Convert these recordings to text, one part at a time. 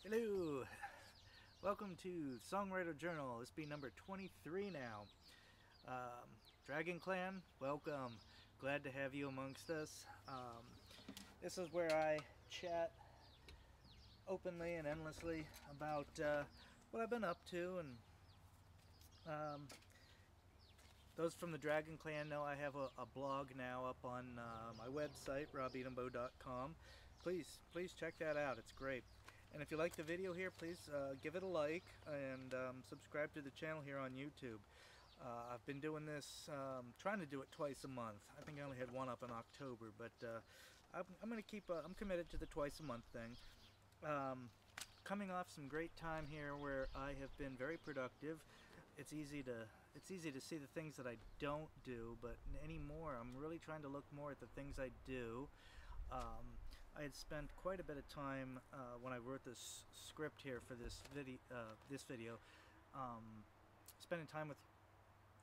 Hello, welcome to Songwriter Journal. This be number 23 now. Dragon Clan, welcome. Glad to have you amongst us. This is where I chat openly and endlessly about what I've been up to, and um, those from the Dragon Clan know I have a blog now up on my website, robedenbow.com. Please check that out. It's great. And if you like the video here, please give it a like and subscribe to the channel here on YouTube. I've been doing this, trying to do it twice a month. I think I only had one up in October, but I'm going to keep. I'm committed to the twice a month thing. Coming off some great time here where I have been very productive. It's easy to see the things that I don't do, but anymore I'm really trying to look more at the things I do. I had spent quite a bit of time when I wrote this script here for this video, spending time with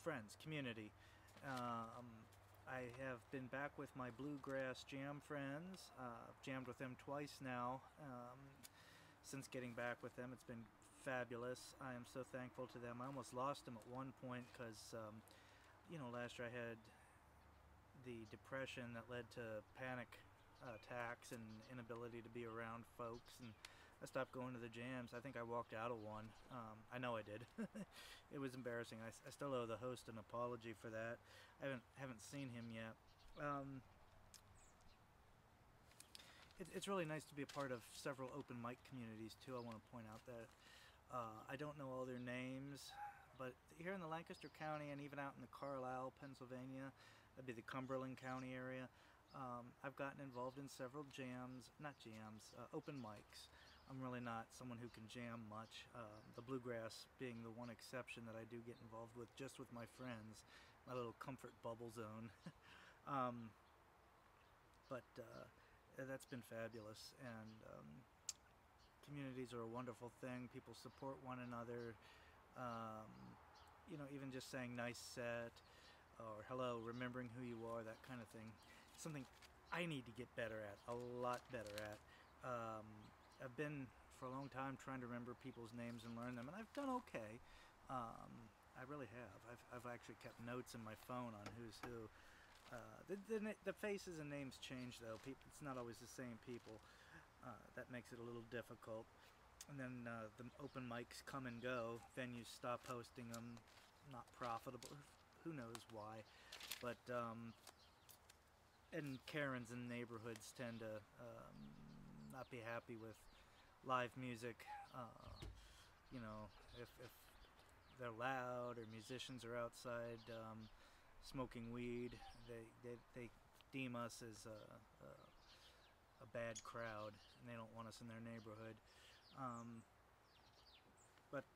friends, community. I have been back with my bluegrass jam friends. I've jammed with them twice now since getting back with them. It's been fabulous. I am so thankful to them. I almost lost them at one point because, you know, last year I had the depression that led to panic attacks and inability to be around folks, and I stopped going to the jams. I think I walked out of one. I know I did. It was embarrassing. I still owe the host an apology for that. I haven't seen him yet. It's really nice to be a part of several open mic communities too. I want to point out that I don't know all their names, but here in the Lancaster County and even out in the Carlisle, Pennsylvania, that'd be the Cumberland County area, I've gotten involved in several open mics. I'm really not someone who can jam much, the bluegrass being the one exception that I do get involved with just with my friends, my little comfort bubble zone. But that's been fabulous, and communities are a wonderful thing. People support one another. You know, even just saying nice set or hello, remembering who you are, that kind of thing. Something I need to get better at, a lot better at. I've been for a long time trying to remember people's names and learn them, and I've done okay. I really have. I've actually kept notes in my phone on who's who. The faces and names change though. It's not always the same people. That makes it a little difficult. And then the open mics come and go. Venues stop hosting them. Not profitable. Who knows why? But and Karens in neighborhoods tend to not be happy with live music. You know, if they're loud or musicians are outside smoking weed, they deem us as a bad crowd, and they don't want us in their neighborhood. But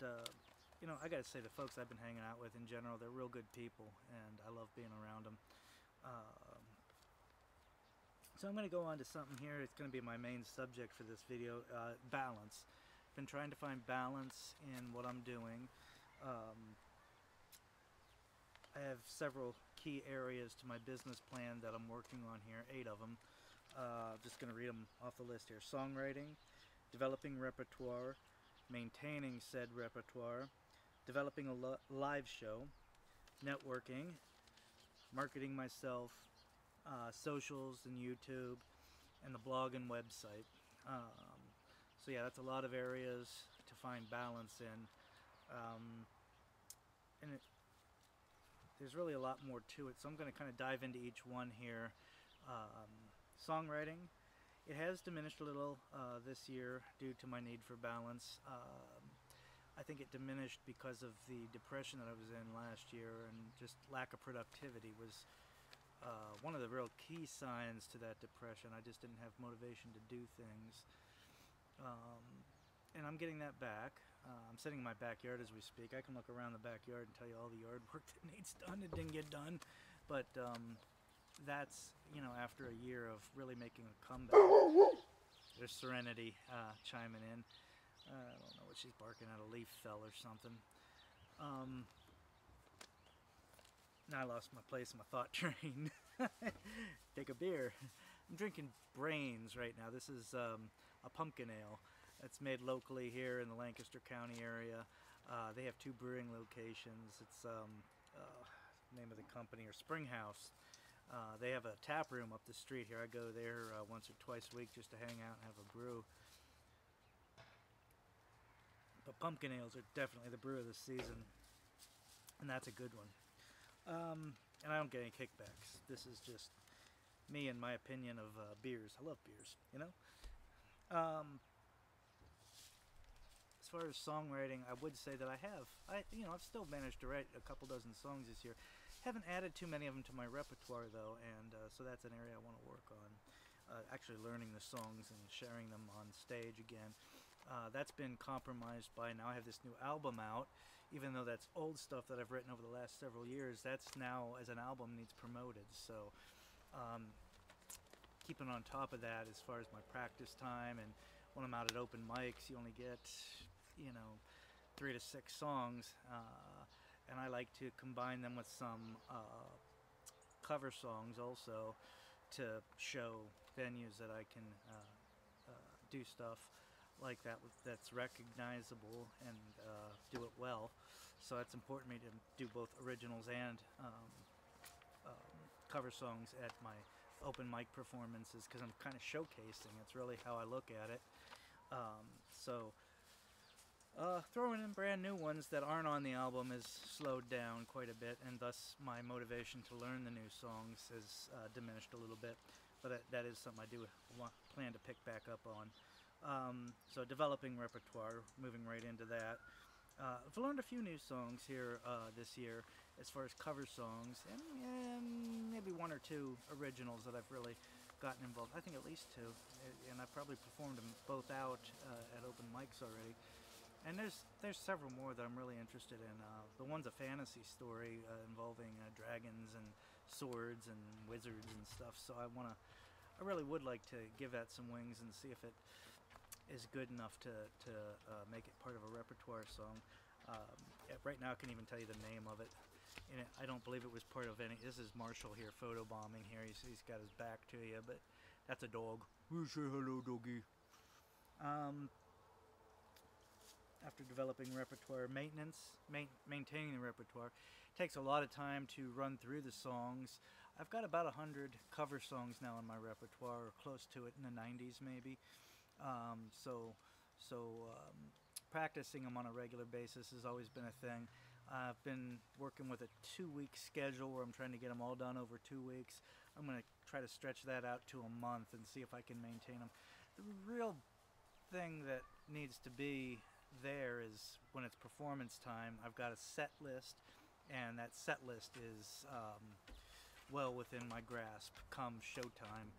you know, I gotta say, the folks I've been hanging out with in general, they're real good people, and I love being around them. So I'm going to go on to something here. It's going to be my main subject for this video, balance. I've been trying to find balance in what I'm doing. I have several key areas to my business plan that I'm working on here, 8 of them. Just going to read them off the list here. Songwriting, developing repertoire, maintaining said repertoire, developing a live show, networking, marketing myself, socials and YouTube, and the blog and website. So yeah, that's a lot of areas to find balance in, and there's really a lot more to it, so I'm going to kind of dive into each one here. Songwriting, it has diminished a little this year due to my need for balance. I think it diminished because of the depression that I was in last year, and just lack of productivity was one of the real key signs to that depression. I just didn't have motivation to do things. And I'm getting that back. I'm sitting in my backyard as we speak. I can look around the backyard and tell you all the yard work that needs done and didn't get done. But that's, you know, after a year of really making a comeback. There's Serenity chiming in. I don't know what she's barking at, a leaf fell or something. Now I lost my place in my thought train. Take a beer. I'm drinking Brains right now. This is a pumpkin ale. It's made locally here in the Lancaster County area. They have 2 brewing locations. It's name of the company, or Springhouse. They have a tap room up the street here. I go there once or twice a week just to hang out and have a brew. But pumpkin ales are definitely the brew of the season, and that's a good one. And I don't get any kickbacks. This is just me and my opinion of beers. I love beers, you know. As far as songwriting, I would say that I've still managed to write a couple dozen songs this year. Haven't added too many of them to my repertoire though, and so that's an area I want to work on. Actually learning the songs and sharing them on stage again. That's been compromised by now I have this new album out. Even though that's old stuff that I've written over the last several years, that's now as an album needs promoted. So keeping on top of that as far as my practice time, and when I'm out at open mics, you only get 3 to 6 songs, and I like to combine them with some cover songs also to show venues that I can do stuff like that that's recognizable and do it well. So it's important to me to do both originals and cover songs at my open mic performances, because I'm kind of showcasing. It's really how I look at it. Throwing in brand new ones that aren't on the album has slowed down quite a bit, and thus my motivation to learn the new songs has diminished a little bit. But that is something I do plan to pick back up on. So developing repertoire, moving right into that. I've learned a few new songs here this year as far as cover songs, and maybe 1 or 2 originals that I've really gotten involved. I think at least 2, and I've probably performed them both out at open mics already. And there's several more that I'm really interested in. The one's a fantasy story involving dragons and swords and wizards and stuff. So I really would like to give that some wings and see if it is good enough to make it part of a repertoire song. Right now I can't even tell you the name of it. And I don't believe it was part of any. This is Marshall here photobombing here. He's got his back to you, but that's a dog. We say hello, doggy. After developing repertoire, maintaining the repertoire takes a lot of time to run through the songs. I've got about 100 cover songs now in my repertoire, or close to it, in the 90s maybe. Practicing them on a regular basis has always been a thing. I've been working with a 2-week schedule where I'm trying to get them all done over 2 weeks. I'm going to try to stretch that out to a month and see if I can maintain them. The real thing that needs to be there is when it's performance time, I've got a set list, and that set list is well within my grasp come showtime.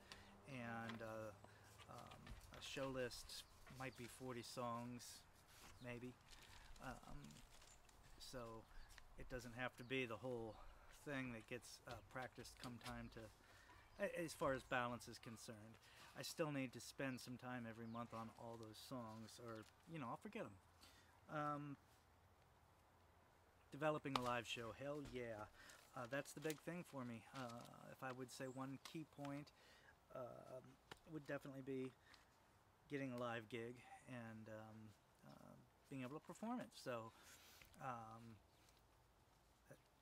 And a show list might be 40 songs, maybe. So it doesn't have to be the whole thing that gets practiced come time to, as far as balance is concerned. I still need to spend some time every month on all those songs, or I'll forget them. Developing a live show, hell yeah, that's the big thing for me. If I would say one key point, would definitely be getting a live gig and being able to perform it. So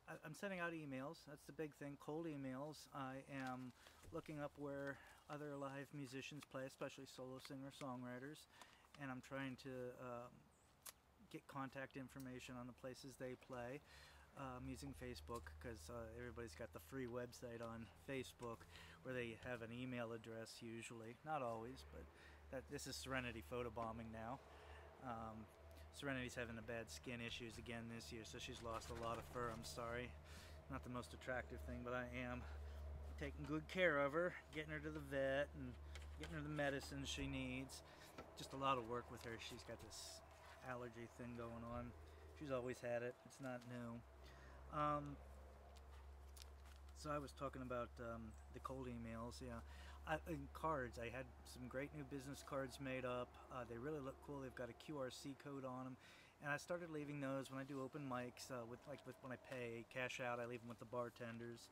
I'm sending out emails. That's the big thing, cold emails. I am looking up where other live musicians play, especially solo singer-songwriters, and I'm trying to get contact information on the places they play. I'm using Facebook because everybody's got the free website on Facebook where they have an email address usually. Not always, but this is Serenity photobombing now. Serenity's having the bad skin issues again this year, so she's lost a lot of fur. I'm sorry. Not the most attractive thing, but I am taking good care of her, getting her to the vet and getting her the medicine she needs. Just a lot of work with her. She's got this allergy thing going on. She's always had it. It's not new. So I was talking about the cold emails. Yeah, in cards, I had some great new business cards made up. They really look cool. They've got a QRC code on them, and I started leaving those when I do open mics. With when I pay cash out, I leave them with the bartenders.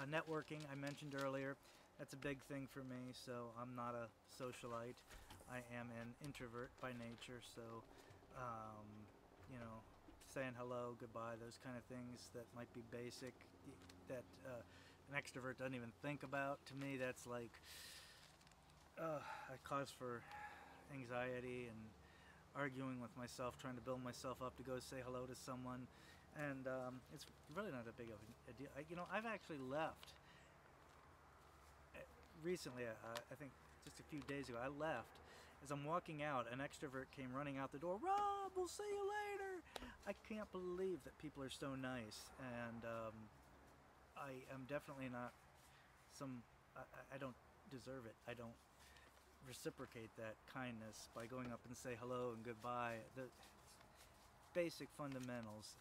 Networking, I mentioned earlier, that's a big thing for me. So I'm not a socialite. I am an introvert by nature, so um, you know, saying hello, goodbye, those kind of things that might be basic, that an extrovert doesn't even think about. To me, that's like a cause for anxiety and arguing with myself, trying to build myself up to go say hello to someone, and it's really not that big of a deal. I've actually left recently. I think just a few days ago, I left. As I'm walking out, an extrovert came running out the door. Rob, we'll see you later. I can't believe that people are so nice, and I am definitely not some. I don't deserve it. I don't reciprocate that kindness by going up and say hello and goodbye. The basic fundamentals.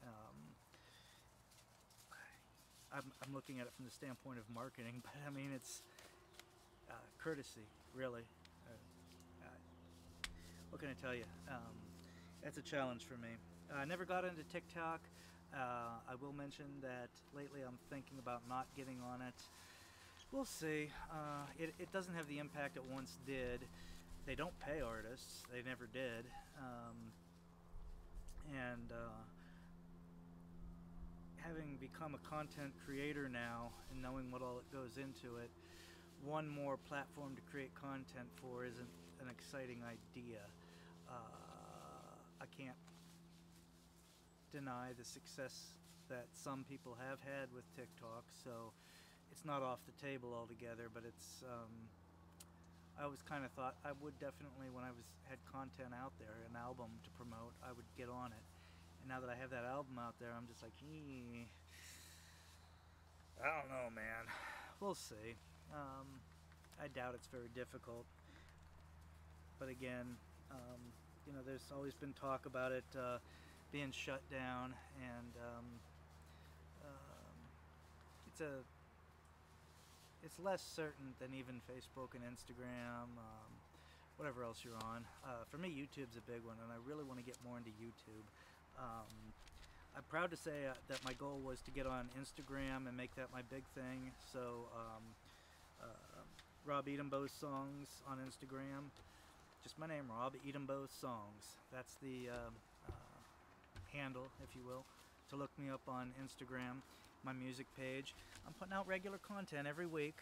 I'm looking at it from the standpoint of marketing, but I mean it's courtesy, really. What can I tell you? It's a challenge for me. I never got into TikTok. I will mention that lately I'm thinking about not getting on it. We'll see. It doesn't have the impact it once did. They don't pay artists. They never did. And having become a content creator now and knowing what all it goes into it, one more platform to create content for isn't an exciting idea. I can't deny the success that some people have had with TikTok, so it's not off the table altogether, but it's I always kind of thought I would definitely, when I had content out there, an album to promote, I would get on it. And now that I have that album out there, I'm just like, I don't know, man. We'll see. I doubt it's very difficult. But again, there's always been talk about it being shut down, and it's less certain than even Facebook and Instagram, whatever else you're on. For me, YouTube's a big one, and I really want to get more into YouTube. I'm proud to say that my goal was to get on Instagram and make that my big thing. So Rob Edenbo Songs on Instagram. Just my name, Rob Edenbo Songs. That's the handle, if you will, to look me up on Instagram. My music page. I'm putting out regular content every week,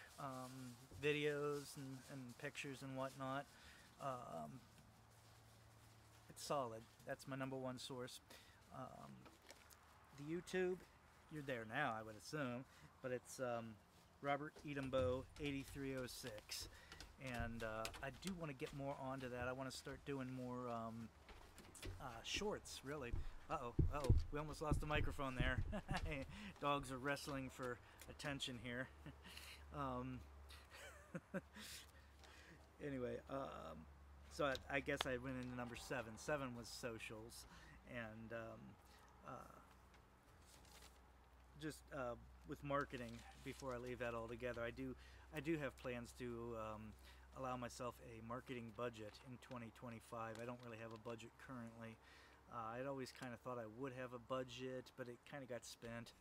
videos and pictures and whatnot. It's solid. That's my number one source. The YouTube, you're there now, I would assume, but it's Robert Edenbo 8306, and I do want to get more onto that. I want to start doing more shorts, really. Uh-oh, we almost lost the microphone there. Dogs are wrestling for attention here. Anyway, so I guess I went into number 7. 7 was socials, and just with marketing, before I leave that all together, I do have plans to allow myself a marketing budget in 2025. I don't really have a budget currently. I'd always kind of thought I would have a budget, but it kind of got spent.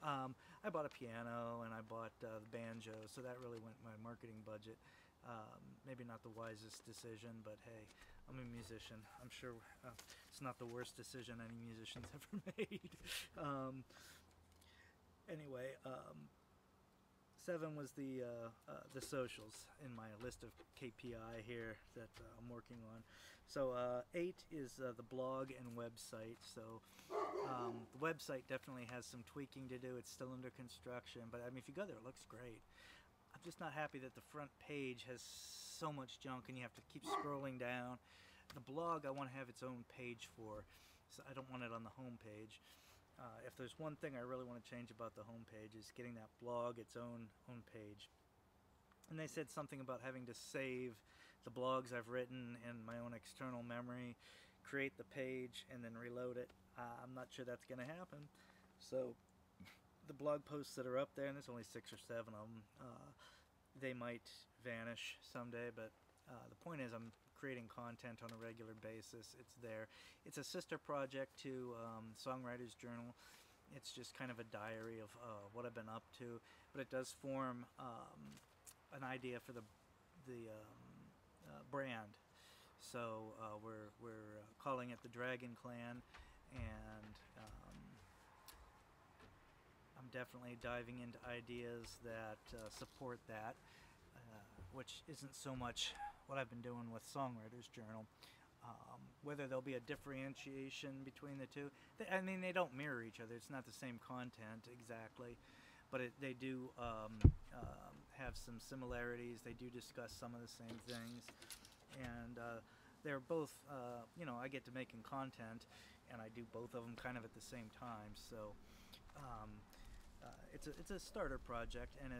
I bought a piano and I bought the banjo, so that really went my marketing budget. Maybe not the wisest decision, but hey, I'm a musician. I'm sure it's not the worst decision any musician's ever made. Anyway, 7 was the socials in my list of KPI here that I'm working on. So 8 is the blog and website. So the website definitely has some tweaking to do. It's still under construction, but I mean, if you go there, it looks great. I'm just not happy that the front page has so much junk and you have to keep scrolling down. The blog I want to have its own page for, so I don't want it on the home page. If there's one thing I really want to change about the home page is getting that blog its own page. And they said something about having to save the blogs I've written in my own external memory, create the page, and then reload it. I'm not sure that's going to happen. So the blog posts that are up there, and there's only 6 or 7 of them, they might vanish someday, but the point is I'm creating content on a regular basis. It's there. It's a sister project to Songwriter's Journal. It's just kind of a diary of what I've been up to, but it does form an idea for the brand So we're calling it the Dragon Clan, and I'm definitely diving into ideas that support that, which isn't so much what I've been doing with Songwriters Journal. Whether there'll be a differentiation between the two, I mean, they don't mirror each other. It's not the same content exactly, but they do have some similarities. They do discuss some of the same things, and they're both, I get to making content, and I do both of them kind of at the same time. So it's a starter project, and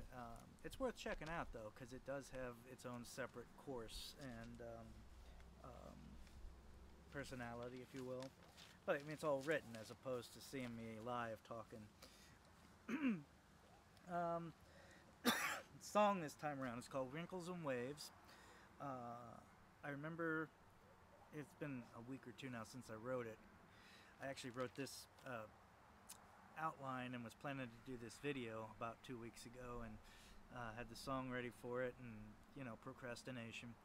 it's worth checking out though, because it does have its own separate course and personality, if you will. But I mean, it's all written as opposed to seeing me live talking. Song this time around is called Wrinkles and Waves. I remember it's been a week or two now since I wrote it. I actually wrote this outline and was planning to do this video about 2 weeks ago, and had the song ready for it, and procrastination.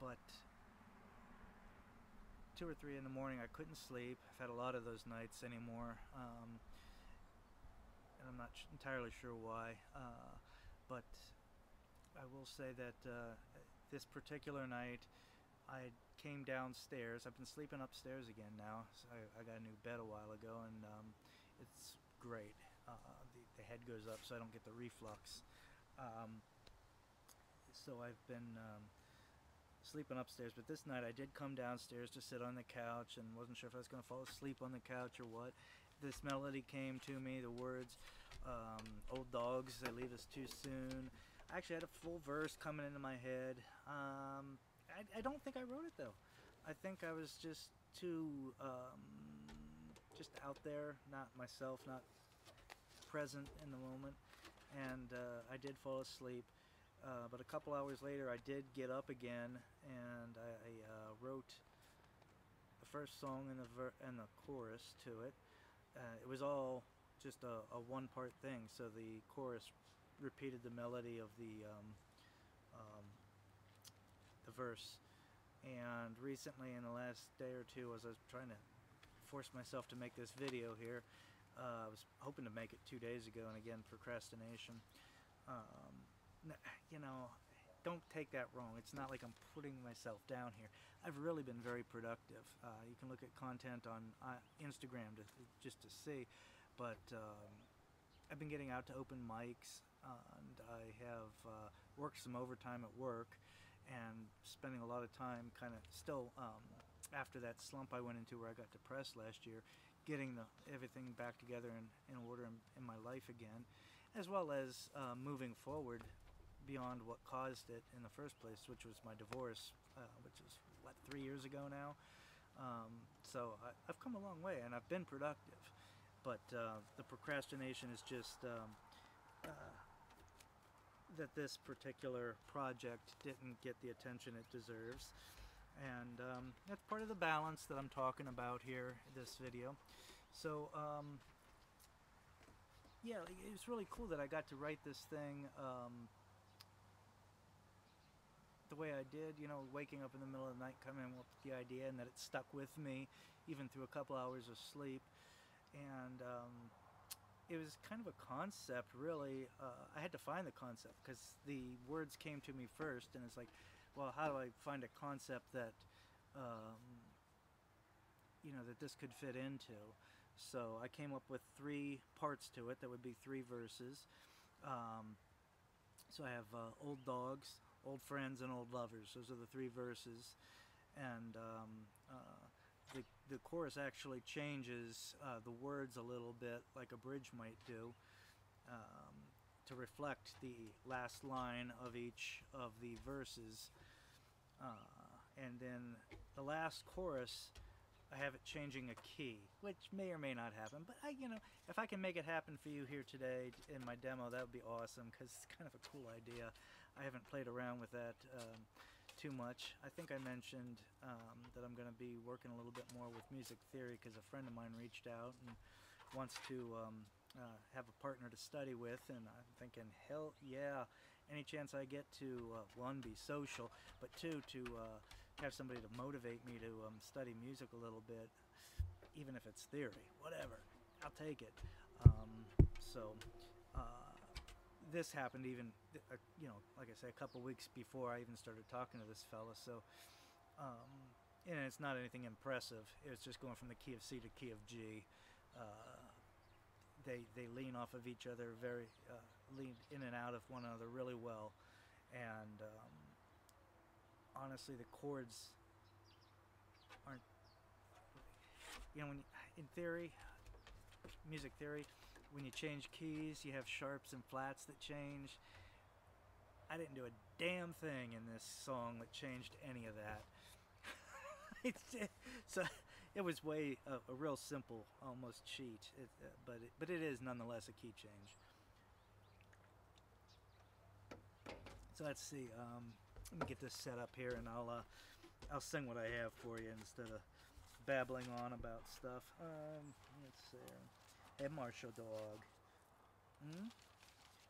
But 2 or 3 in the morning, I couldn't sleep. I've had a lot of those nights anymore, and I'm not entirely sure why. But I will say that this particular night, I came downstairs. I've been sleeping upstairs again now. So I got a new bed a while ago, and it's great. The head goes up so I don't get the reflux. So I've been sleeping upstairs, but this night I did come downstairs to sit on the couch and wasn't sure if I was going to fall asleep on the couch or what. This melody came to me, the words, old dogs, they leave us too soon. I actually had a full verse coming into my head. I don't think I wrote it though. I think I was just too just out there, not myself, not present in the moment, and I did fall asleep. But a couple hours later, I did get up again, and I wrote the first song and the chorus to it. It was all just a one-part thing, so the chorus repeated the melody of the verse. And recently, in the last day or two, as I was trying to force myself to make this video here, I was hoping to make it 2 days ago, and again, procrastination. Don't take that wrong. It's not like I'm putting myself down here. I've really been very productive. You can look at content on Instagram just to see, but I've been getting out to open mics, and I have worked some overtime at work, and spending a lot of time kind of still, after that slump I went into where I got depressed last year, getting everything back together in order in my life again, as well as moving forward beyond what caused it in the first place, which was my divorce, which is, 3 years ago now. So I've come a long way, and I've been productive, but the procrastination is just that this particular project didn't get the attention it deserves, and that's part of the balance that I'm talking about here in this video. So yeah, it was really cool that I got to write this thing the way I did, waking up in the middle of the night, coming up with the idea, and that it stuck with me even through a couple hours of sleep. And it was kind of a concept, really. I had to find the concept because the words came to me first, and it's like, well, how do I find a concept that that this could fit into? So I came up with 3 parts to it that would be 3 verses. So I have old dogs, old friends, and old lovers. Those are the 3 verses, and the chorus actually changes the words a little bit, like a bridge might do, to reflect the last line of each of the verses. And then the last chorus, I have it changing a key, which may or may not happen, but if I can make it happen for you here today in my demo, that would be awesome, because it's kind of a cool idea. I haven't played around with that too much. I think I mentioned that I'm going to be working a little bit more with music theory, because a friend of mine reached out and wants to have a partner to study with, and I'm thinking, hell yeah. any chance I get to, one, be social, but two, to have somebody to motivate me to study music a little bit, even if it's theory, whatever, I'll take it. So this happened even, like I say, a couple weeks before I even started talking to this fella. So, and it's not anything impressive. It's just going from the key of C to key of G. They lean off of each other, lean in and out of one another really well, and honestly, the chords aren't, when in theory, music theory, when you change keys, you have sharps and flats that change. I didn't do a damn thing in this song that changed any of that. So it was a real simple, almost cheat, but it is nonetheless a key change. So let's see. Let me get this set up here, and I'll sing what I have for you instead of babbling on about stuff. Let's see. Hey, Marshall dog.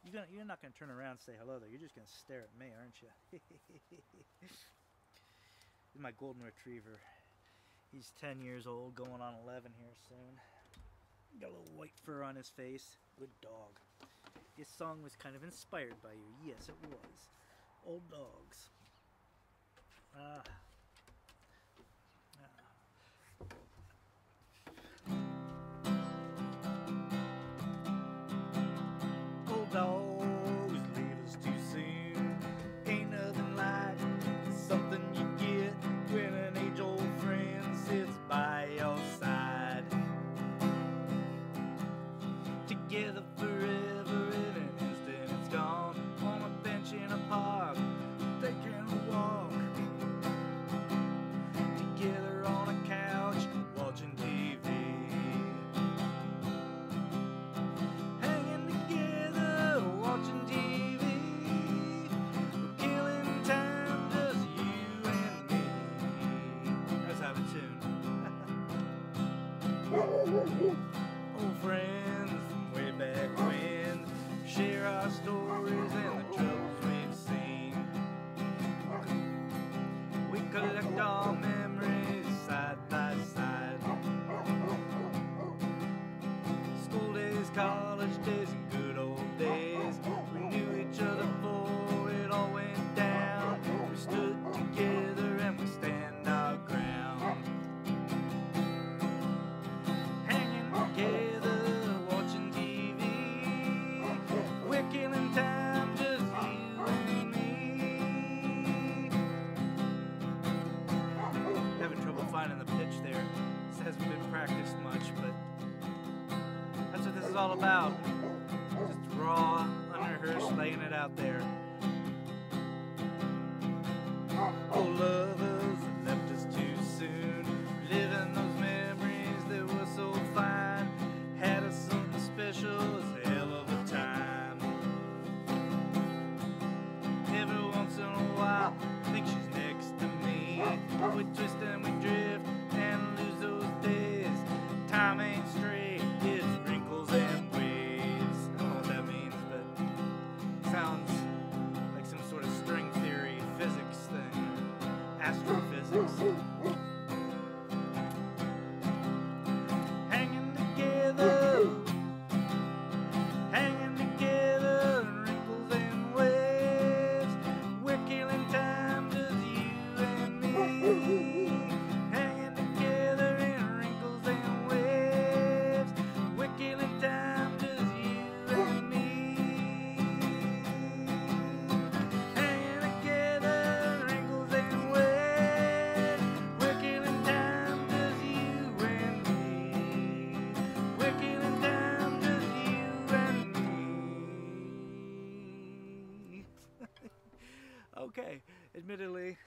You're not gonna turn around and say hello though. You're just gonna stare at me, aren't you? This is my golden retriever. He's 10 years old, going on 11 here soon. Got a little white fur on his face. Good dog. This song was kind of inspired by you. Yes, it was. Old dogs. Old dogs leave us too soon. Ain't nothing like something you get when an age-old friend sits by your side. Together forever, in an instant it's gone. On a bench in a park, taking a walk. Together on a couch, watching TV. Hanging together, watching TV. We're killing time, just you and me. Let's have a tune. Old friends from way back when, share our stories and the troubles we've seen. We collect our memories side by side. School days, college days, and good old days. We knew each other before it all went down. We stood together and we stand our ground. Hanging together, watching TV. We're killing time, just you and me. Having trouble finding the pitch there. This hasn't been practiced much, but that's what this is all about. Just raw, unrehearsed, laying it out there. Oh, lovers that left us too soon, living those memories that were so fine. Had us something special, it's a hell of a time. Every once in a while, I think she's next to me. We twist and we drift and lose those days. Time ain't straight, it's wrinkles and waves. I don't know what that means, but it sounds like some sort of string theory, physics thing, astrophysics. Hanging together, wrinkles and waves. We're killing time, just you and me. Hanging together in wrinkles and waves. We're killing time, just you and me. Hanging together, wrinkles and waves. We're killing time, just you and me. We're killing time, just you and me. Okay, admittedly,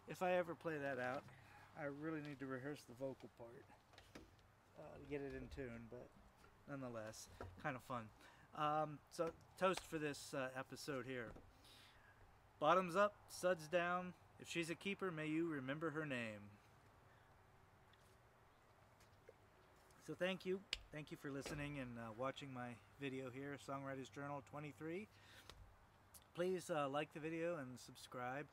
if I ever play that out, I really need to rehearse the vocal part to get it in tune, but nonetheless, kind of fun. So, toast for this episode here. Bottoms up, suds down. If she's a keeper, may you remember her name. So thank you. Thank you for listening and watching my video here, Songwriters Journal 23. Please like the video and subscribe.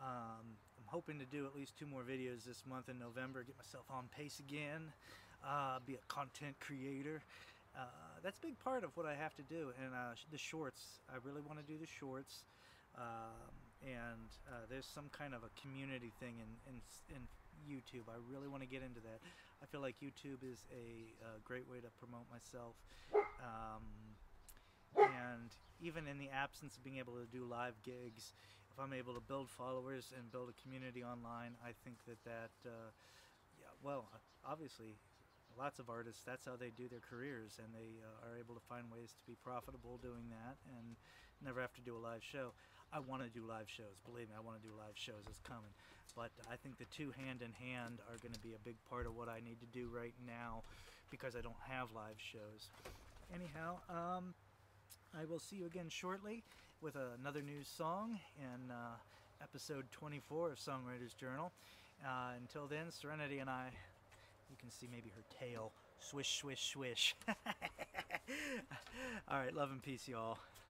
I'm hoping to do at least 2 more videos this month in November, get myself on pace again, be a content creator. That's a big part of what I have to do. And the shorts, I really want to do the shorts. And there's some kind of a community thing in YouTube. I really want to get into that. I feel like YouTube is a great way to promote myself. And even in the absence of being able to do live gigs, if I'm able to build followers and build a community online, I think that yeah, well, obviously lots of artists, that's how they do their careers, and they are able to find ways to be profitable doing that and never have to do a live show. I want to do live shows. Believe me, I want to do live shows. It's coming. But I think the two hand in hand are going to be a big part of what I need to do right now because I don't have live shows. Anyhow, I will see you again shortly with another new song in episode 24 of Songwriter's Journal. Until then, Serenity and I, you can see maybe her tail, swish, swish, swish. All right, love and peace, y'all.